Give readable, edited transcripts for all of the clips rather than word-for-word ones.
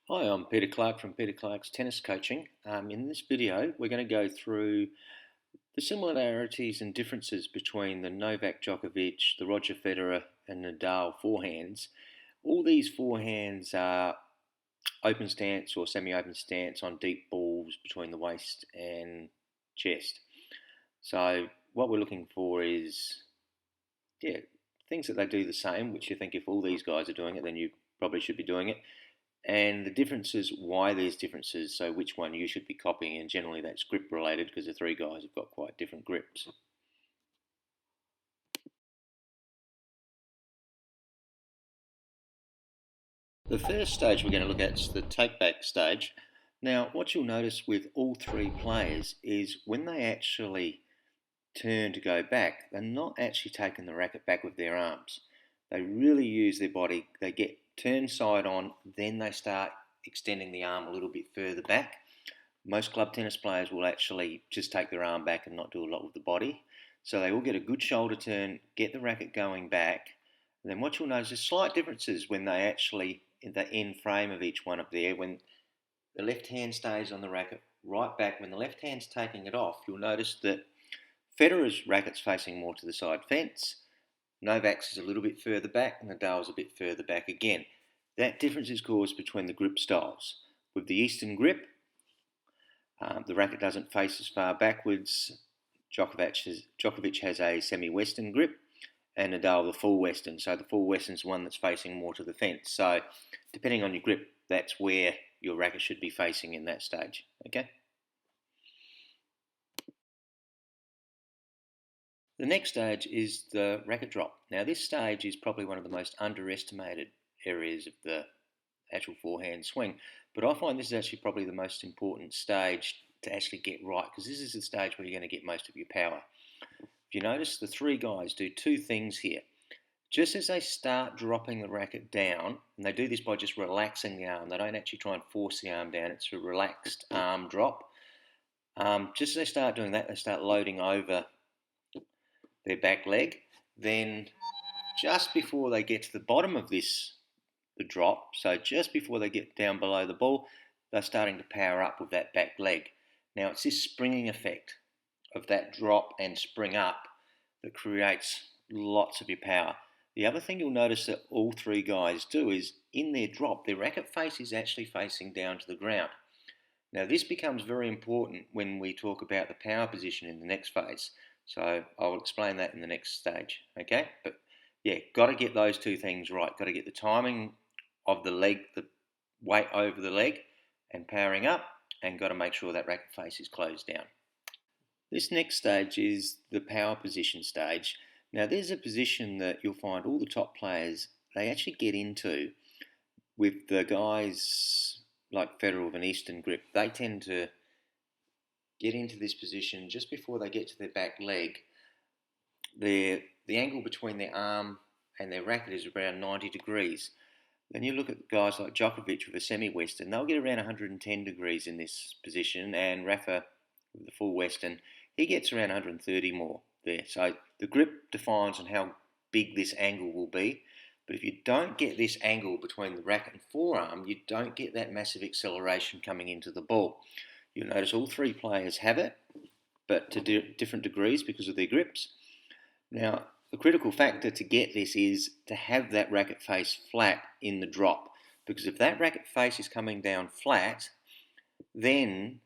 Hi, I'm Peter Clark from Peter Clark's Tennis Coaching. In this video, we're going to go through the similarities and differences between the Novak Djokovic, the Roger Federer, and Nadal forehands. All these forehands are open stance or semi-open stance on deep balls between the waist and chest. So what we're looking for is, things that they do the same, which you think if all these guys are doing it, then you probably should be doing it. And the differences, why there's differences, so which one you should be copying, and generally that's grip related because the three guys have got quite different grips. The first stage we're going to look at is the take back stage. Now, what you'll notice with all three players is when they actually turn to go back, they're not actually taking the racket back with their arms. They really use their body. They get turned side on, then they start extending the arm a little bit further back. Most club tennis players will actually just take their arm back and not do a lot with the body. So they will get a good shoulder turn, get the racket going back. And then what you'll notice is slight differences when they actually, in the end frame of each one up there, when the left hand stays on the racket right back, when the left hand's taking it off, you'll notice that Federer's racket's facing more to the side fence, Novak's is a little bit further back, and Nadal's a bit further back again. That difference is caused between the grip styles. With the Eastern grip, the racket doesn't face as far backwards. Djokovic has a semi-western grip, and Nadal the full western. So the full western's one that's facing more to the fence. So depending on your grip, that's where your racket should be facing in that stage. Okay. The next stage is the racket drop. Now this stage is probably one of the most underestimated areas of the actual forehand swing, but I find this is actually probably the most important stage to actually get right, because this is the stage where you're going to get most of your power. If you notice, the three guys do two things here. Just as they start dropping the racket down, and they do this by just relaxing the arm, they don't actually try and force the arm down, it's a relaxed arm drop. Just as they start doing that, they start loading over their back leg. Then just before they get to the bottom of the drop, so just before they get down below the ball, they're starting to power up with that back leg. Now it's this springing effect of that drop and spring up that creates lots of your power. The other thing you'll notice that all three guys do is in their drop, their racket face is actually facing down to the ground. Now this becomes very important when we talk about the power position in the next phase. So I'll explain that in the next stage, okay? But yeah, got to get those two things right. Got to get the timing of the leg, the weight over the leg and powering up, and got to make sure that racket face is closed down. This next stage is the power position stage. Now there's a position that you'll find all the top players, they actually get into with the guys like Federer with an Eastern grip. They tend to get into this position just before they get to their back leg. The angle between their arm and their racket is around 90 degrees. Then you look at guys like Djokovic with a semi-western, they'll get around 110 degrees in this position, and Rafa with the full western, he gets around 130 more there. So the grip defines on how big this angle will be, but if you don't get this angle between the racket and forearm, you don't get that massive acceleration coming into the ball. You'll notice all three players have it, but to different degrees because of their grips. Now, the critical factor to get this is to have that racket face flat in the drop, because if that racket face is coming down flat, then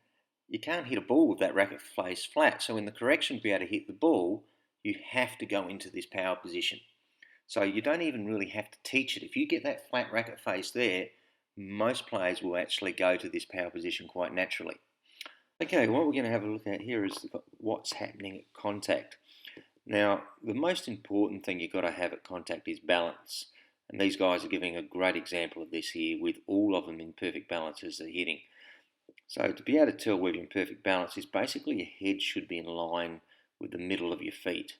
you can't hit a ball with that racket face flat. So in the correction to be able to hit the ball, you have to go into this power position. So you don't even really have to teach it. If you get that flat racket face there, most players will actually go to this power position quite naturally. Okay, what we're going to have a look at here is what's happening at contact. Now, the most important thing you've got to have at contact is balance. And these guys are giving a great example of this here with all of them in perfect balance as they're hitting. So to be able to tell whether you're in perfect balance is basically your head should be in line with the middle of your feet.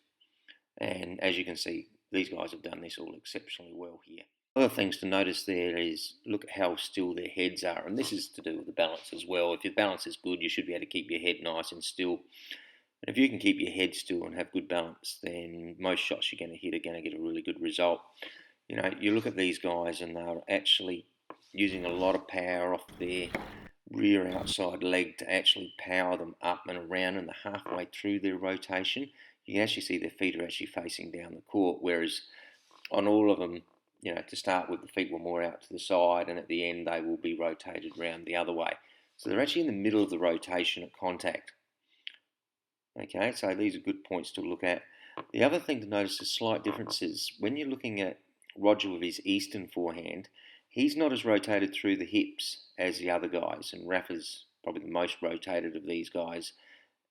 And as you can see, these guys have done this all exceptionally well here. Other things to notice there is look at how still their heads are, and this is to do with the balance as well. If your balance is good, you should be able to keep your head nice and still. And if you can keep your head still and have good balance, then most shots you're going to hit are going to get a really good result. You know, you look at these guys and they're actually using a lot of power off their rear outside leg to actually power them up and around, and they're halfway through their rotation. You can actually see their feet are actually facing down the court, whereas on all of them, to start with, the feet were more out to the side, and at the end they will be rotated around the other way. So they're actually in the middle of the rotation at contact. Okay, so these are good points to look at. The other thing to notice is slight differences. When you're looking at Roger with his Eastern forehand, he's not as rotated through the hips as the other guys, and Rafa's probably the most rotated of these guys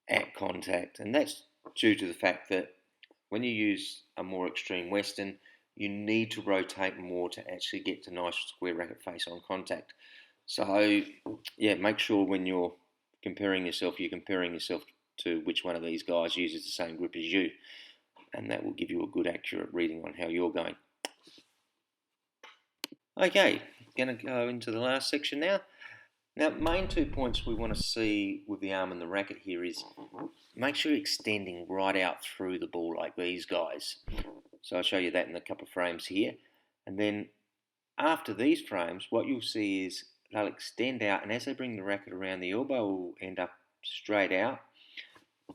at contact, and that's due to the fact that when you use a more extreme Western, you need to rotate more to actually get to nice square racket face on contact. So, yeah, make sure when you're comparing yourself to which one of these guys uses the same grip as you, and that will give you a good accurate reading on how you're going. Okay, going to go into the last section now. Now, main 2 points we want to see with the arm and the racket here is make sure you're extending right out through the ball like these guys. So I'll show you that in a couple of frames here. And then after these frames, what you'll see is they'll extend out, and as they bring the racket around, the elbow will end up straight out.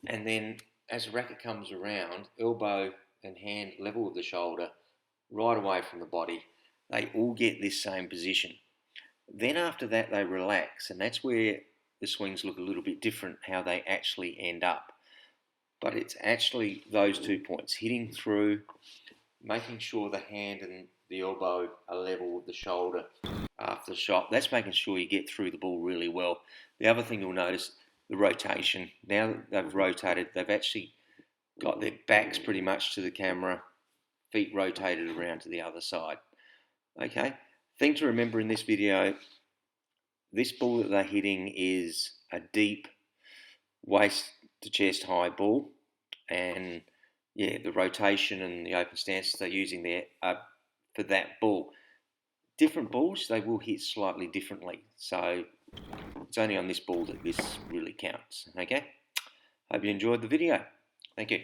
And then as the racket comes around, elbow and hand level with the shoulder, right away from the body, they all get this same position. Then after that, they relax, and that's where the swings look a little bit different, how they actually end up. But it's actually those 2 points, hitting through, making sure the hand and the elbow are level with the shoulder after the shot. That's making sure you get through the ball really well. The other thing you'll notice, the rotation. Now that they've rotated, they've actually got their backs pretty much to the camera, feet rotated around to the other side. Okay, thing to remember in this video, this ball that they're hitting is a deep waist to chest high ball, and yeah, the rotation and the open stances they're using there are for that ball. Different balls, they will hit slightly differently, so it's only on this ball that this really counts. Okay, hope you enjoyed the video. Thank you.